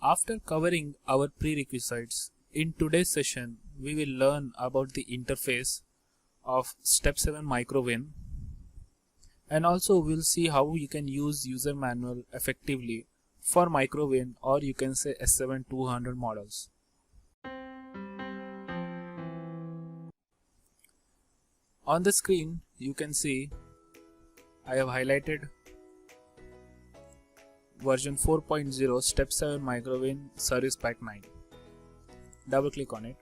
After covering our prerequisites, in today's session we will learn about the interface of Step 7 MicroWin, and also we'll see how you can use user manual effectively for MicroWin, or you can say S7-200 models. On the screen you can see I have highlighted version 4.0 Step 7 MicroWin Service Pack 9. Double click on it.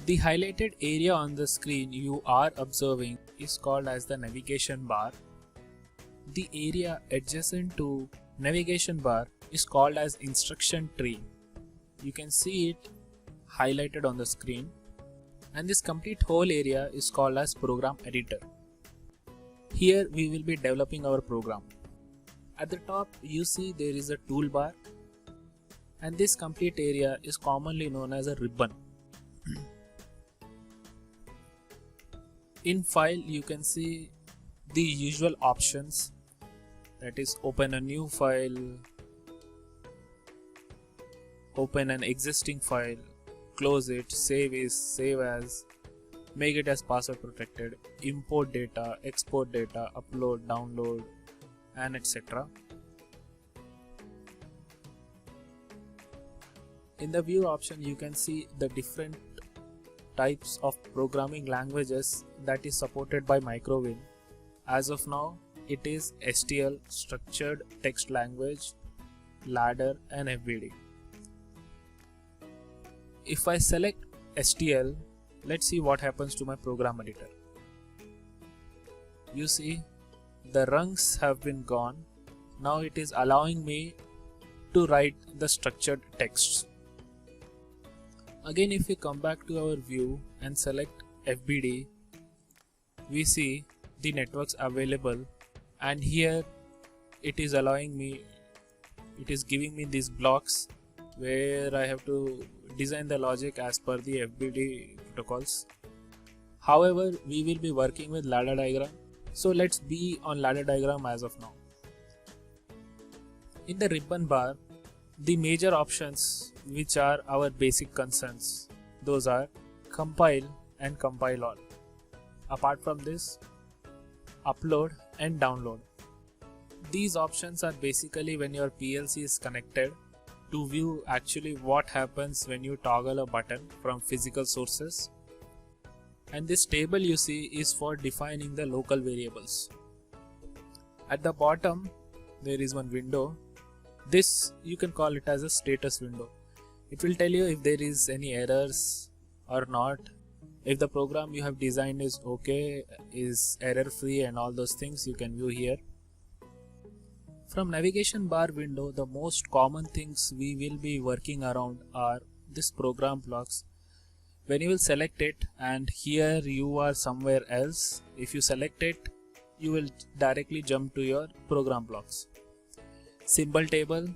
The highlighted area on the screen you are observing is called as the navigation bar. The area adjacent to navigation bar is called as instruction tree. You can see it highlighted on the screen, and this complete whole area is called as program editor. Here we will be developing our program. At the top you see there is a toolbar, and this complete area is commonly known as a ribbon. In file you can see the usual options, that is open a new file, open an existing file, close it, save as, make it as password protected, import data, export data, upload, download, and etc. In the view option you can see the different types of programming languages that is supported by MicroWin. As of now it is STL, Structured Text Language, Ladder, and FBD. If I select STL, let's see what happens to my program editor. You see the rungs have been gone. Now it is allowing me to write the structured texts. Again, if we come back to our view and select FBD, we see the networks available, and here it is allowing me, it is giving me these blocks where I have to design the logic as per the FBD protocols. However, we will be working with ladder diagram, so let's be on ladder diagram as of now. In the ribbon bar, the major options which are our basic concerns, those are compile and compile all. Apart from this, upload and download. These options are basically when your PLC is connected to view actually what happens when you toggle a button from physical sources, and this table you see is for defining the local variables. At the bottom there is one window. This you can call it as a status window. It will tell you if there is any errors or not, if the program you have designed is okay, is error free, and all those things you can view here. From navigation bar window, the most common things we will be working around are this program blocks. When you will select it and here you are somewhere else, if you select it you will directly jump to your program blocks. Symbol table,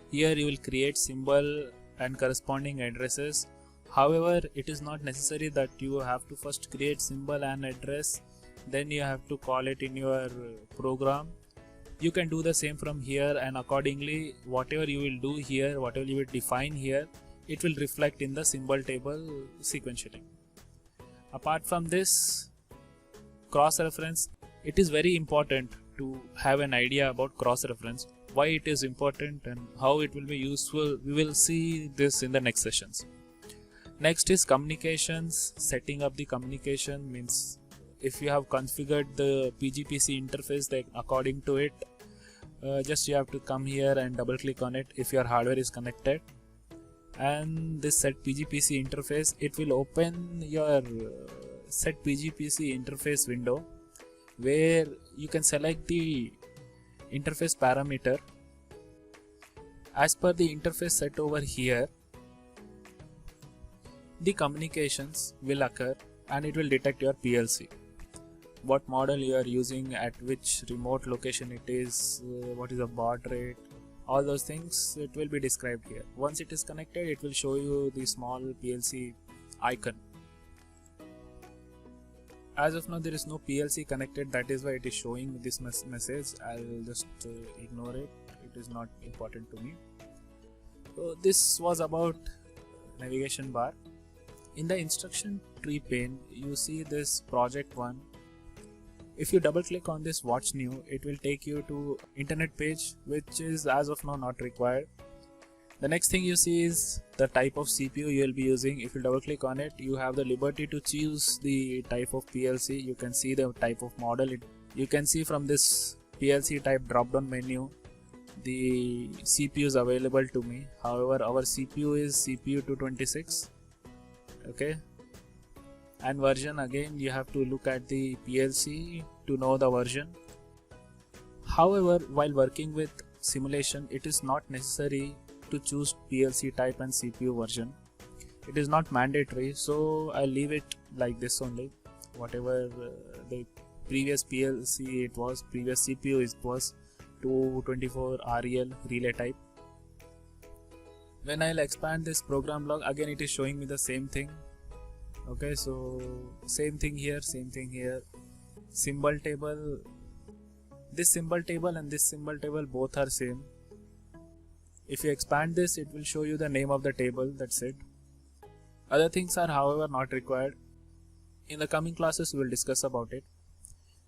here you will create symbol and corresponding addresses. However, it is not necessary that you have to first create symbol and address, then you have to call it in your program. You can do the same from here, and accordingly whatever you will do here, whatever you will define here, it will reflect in the symbol table sequentially. Apart from this, cross reference, it is very important to have an idea about cross reference, why it is important and how it will be useful. We will see this in the next sessions. Next is communications. Setting up the communication means if you have configured the PGPC interface, then according to it, just you have to come here and double click on it if your hardware is connected, and this set PGPC interface, it will open your set PGPC interface window where you can select the interface parameter. As per the interface set over here, the communications will occur and it will detect your PLC. What model you are using, at which remote location it is, what is the baud rate, all those things it will be described here. Once it is connected, it will show you the small PLC icon. As of now there is no PLC connected, that is why it is showing this message. I'll just ignore it, it is not important to me. So this was about navigation bar. In the instruction tree pane you see this project 1. If you double click on this watch new, it will take you to internet page, which is as of now not required. The next thing you see is the type of CPU you will be using. If you double click on it, you have the liberty to choose the type of PLC. You can see the type of model. You can see from this PLC type drop down menu the CPUs available to me. However, our CPU is CPU 226. Okay, and version, again you have to look at the PLC to know the version. However, while working with simulation, it is not necessary to choose PLC type and CPU version. It is not mandatory, so I'll leave it like this only. Whatever the previous PLC it was, previous CPU it was 224 REL relay type. When I'll expand this program log, again it is showing me the same thing. Okay, so same thing here, same thing here. Symbol table, this symbol table and this symbol table both are same. If you expand this, it will show you the name of the table, that's it. Other things are however not required. In the coming classes we will discuss about it.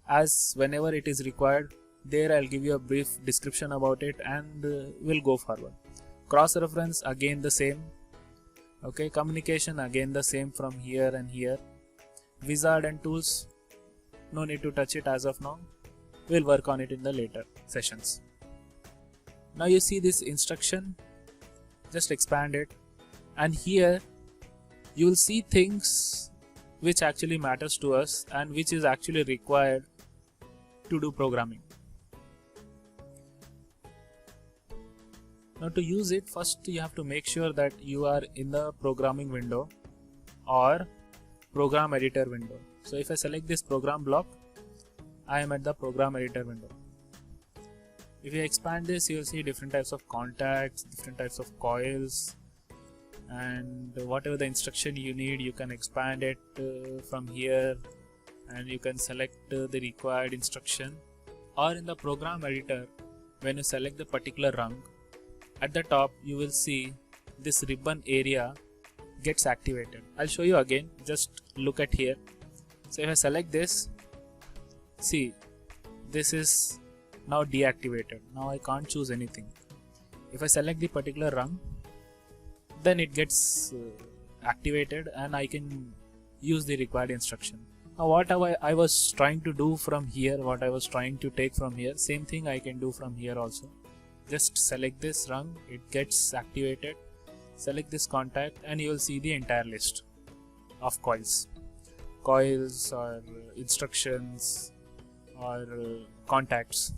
As whenever it is required, there I'll give you a brief description about it and we'll go forward. Cross reference, again the same. Okay, communication, again the same from here and here. Wizard and tools, no need to touch it as of now. We'll work on it in the later sessions. Now you see this instruction, just expand it, and here you will see things which actually matters to us and which is actually required to do programming. Now to use it, first you have to make sure that you are in the programming window or program editor window. So if I select this program block, I am at the program editor window. If you expand this, you will see different types of contacts, different types of coils, and whatever the instruction you need, you can expand it from here and you can select the required instruction. Or in the program editor, when you select the particular rung, at the top you will see this ribbon area gets activated. I'll show you again, just look at here. So if I select this, see, this is now deactivated. Now I can't choose anything. If I select the particular rung, then it gets activated and I can use the required instruction. Now what I was trying to do from here, what I was trying to take from here, same thing I can do from here also. Just select this rung, it gets activated. Select this contact and you will see the entire list of coils or instructions or contacts.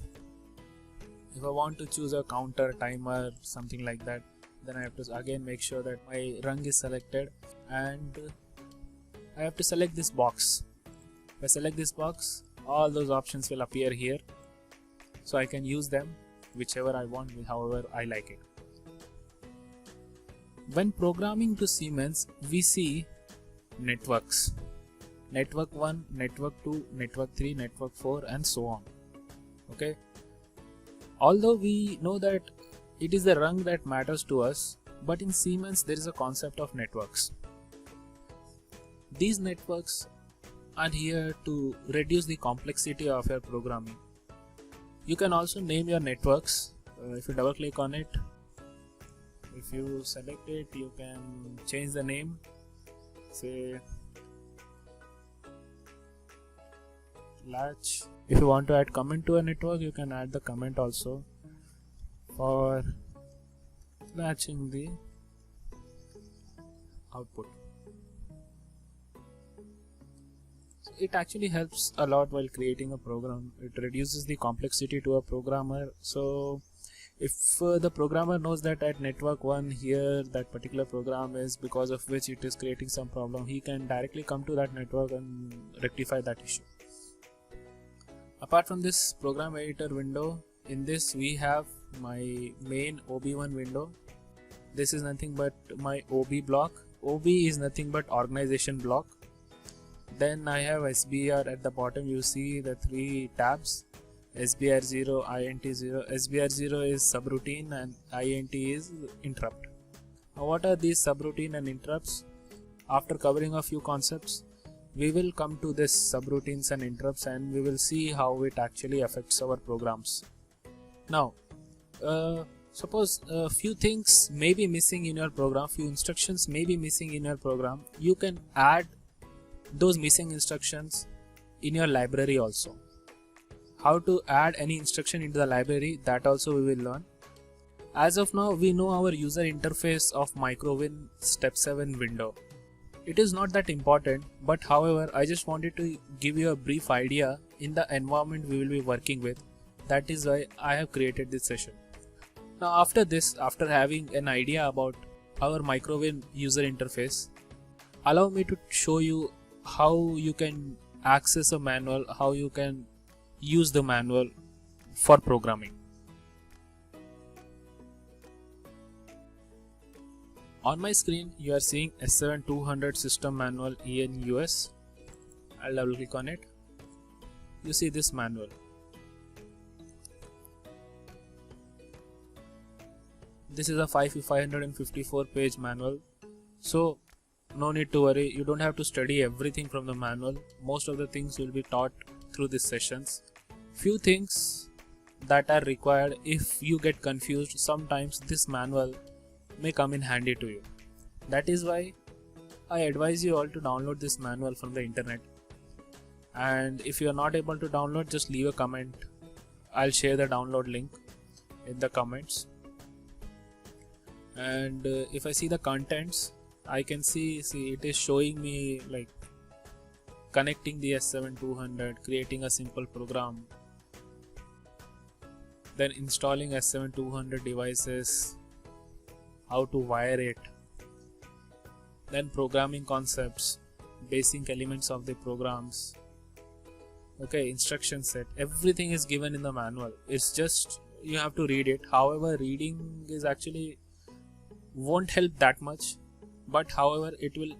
If I want to choose a counter, timer, something like that, then I have to again make sure that my rung is selected and I have to select this box. If I select this box, all those options will appear here, so I can use them whichever I want, however I like it. When programming to Siemens, we see networks. Network 1, network 2, network 3, network 4 and so on. Okay. Although we know that it is the rung that matters to us, but in Siemens there is a concept of networks. These networks are here to reduce the complexity of your programming. You can also name your networks. If you double click on it, if you select it, you can change the name. Say latch. If you want to add comment to a network, you can add the comment also for latching the output. So it actually helps a lot while creating a program. It reduces the complexity to a programmer. So if the programmer knows that at network 1 here that particular program is because of which it is creating some problem, he can directly come to that network and rectify that issue. Apart from this program editor window, in this we have my main OB1 window. This is nothing but my OB block. OB is nothing but organization block. Then I have SBR at the bottom. You see the 3 tabs, SBR0, INT0. SBR0 is subroutine and INT is interrupt. Now what are these subroutine and interrupts? After covering a few concepts, we will come to this subroutines and interrupts and we will see how it actually affects our programs. Now, suppose a few things may be missing in your program, few instructions may be missing in your program. You can add those missing instructions in your library also. How to add any instruction into the library, that also we will learn. As of now, we know our user interface of Microwin Step 7 window. It is not that important, but however, I just wanted to give you a brief idea in the environment we will be working with. That is why I have created this session. Now after this, after having an idea about our Microwin user interface, allow me to show you how you can access a manual, how you can use the manual for programming. On my screen you are seeing S7200 system manual EN US. I'll double click on it. You see this manual. This is a 554 page manual. So no need to worry, you don't have to study everything from the manual. Most of the things will be taught through these sessions. Few things that are required, if you get confused, sometimes this manual may come in handy to you. That is why I advise you all to download this manual from the internet. And if you are not able to download, just leave a comment. I'll share the download link in the comments. And if I see the contents, I can see it is showing me like connecting the S7200, creating a simple program, then installing S7200 devices, how to wire it, then programming concepts, basic elements of the programs, okay, instruction set, everything is given in the manual. It's just you have to read it. However, reading is actually won't help that much, but however it will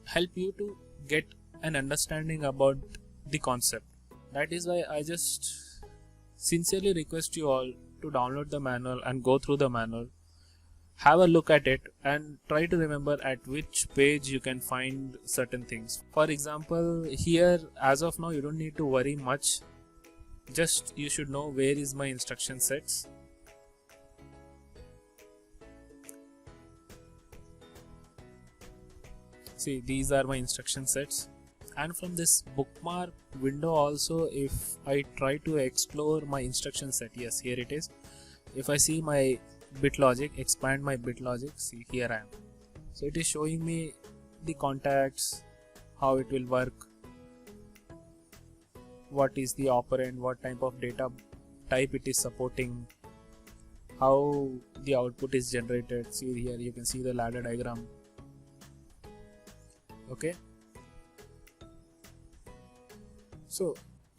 help you to get an understanding about the concept. That is why I just sincerely request you all to download the manual and go through the manual, have a look at it and try to remember at which page you can find certain things. For example, here as of now you don't need to worry much, just you should know where is my instruction sets. See, these are my instruction sets, and from this bookmark window also, if I try to explore my instruction set, yes, here it is. If I see my bit logic, expand my bit logic, see here I am. So it is showing me the contacts, how it will work, what is the operand, what type of data type it is supporting, how the output is generated. See here, you can see the ladder diagram. Okay, so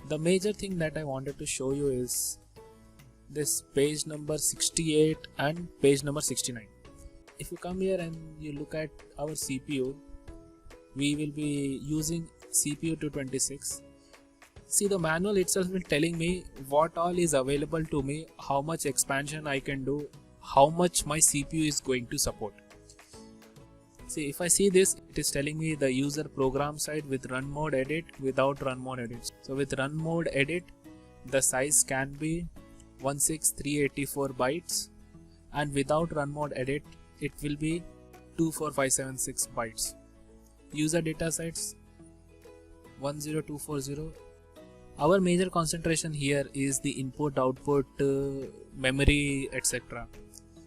the major thing that I wanted to show you is this page number 68 and page number 69. If you come here and you look at our CPU, we will be using CPU 226. See, the manual itself is telling me what all is available to me, how much expansion I can do, how much my CPU is going to support. See, if I see this, it is telling me the user program side with run mode edit, without run mode edit. So with run mode edit, the size can be 16384 bytes, and without run mode edit, it will be 24576 bytes. User data sites 10240. Our major concentration here is the input, output, memory, etc.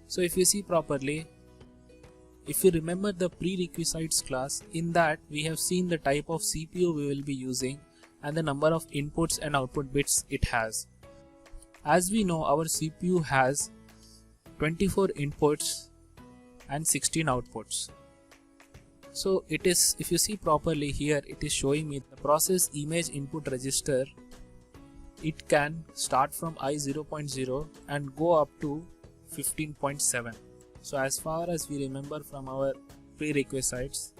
So if you see properly, if you remember the prerequisites class, in that we have seen the type of CPU we will be using and the number of inputs and output bits it has. As we know, our CPU has 24 inputs and 16 outputs. So it is, if you see properly here, it is showing me the process image input register. It can start from I0.0 and go up to 15.7. So as far as we remember from our prerequisites,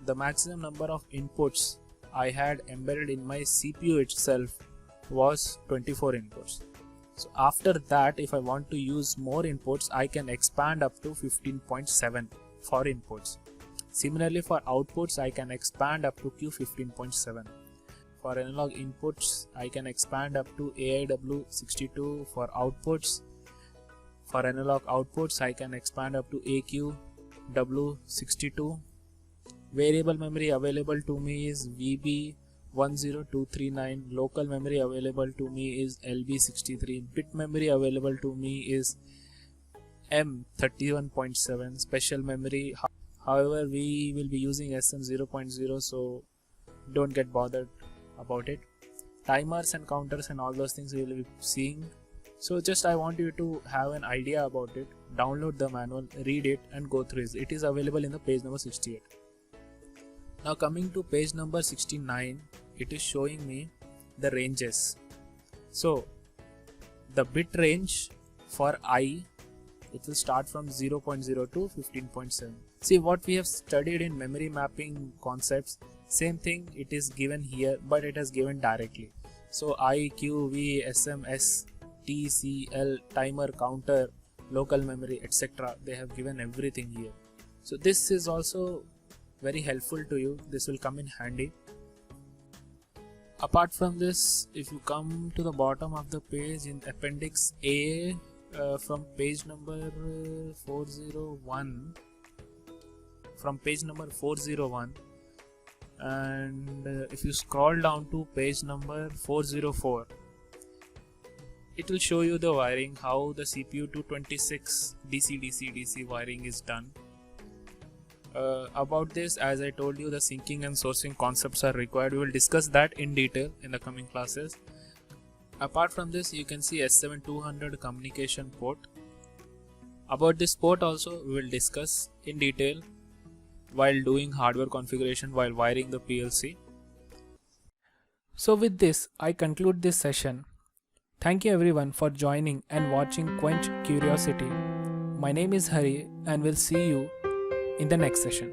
the maximum number of inputs I had embedded in my CPU itself was 24 inputs. So after that, if I want to use more inputs, I can expand up to 15.7 for inputs. Similarly, for outputs, I can expand up to Q15.7. For analog inputs, I can expand up to AIW62 for outputs. For analog outputs, I can expand up to AQW62. Variable memory available to me is VB10239. Local memory available to me is LB63. Bit memory available to me is M31.7. Special memory, however, we will be using SM0.0, so don't get bothered about it. Timers and counters and all those things we will be seeing. So just I want you to have an idea about it. Download the manual, read it and go through it. It is available in the page number 68. Now coming to page number 69, it is showing me the ranges. So the bit range for I, it will start from 0.0 to 15.7. See, what we have studied in memory mapping concepts, same thing it is given here, but it is given directly. So I, Q, V, SM, S, T, C, L, timer, counter, local memory, etc. They have given everything here. So this is also very helpful to you. This will come in handy. Apart from this, if you come to the bottom of the page in appendix A, from page number 401, and if you scroll down to page number 404, it will show you the wiring, how the CPU 226 DC wiring is done. About this, as I told you, the syncing and sourcing concepts are required. We will discuss that in detail in the coming classes. Apart from this, you can see S7200 communication port. About this port also we will discuss in detail while doing hardware configuration, while wiring the PLC. So with this, I conclude this session. Thank you everyone for joining and watching Quench Curiosity. My name is Hari and we'll see you in the next session.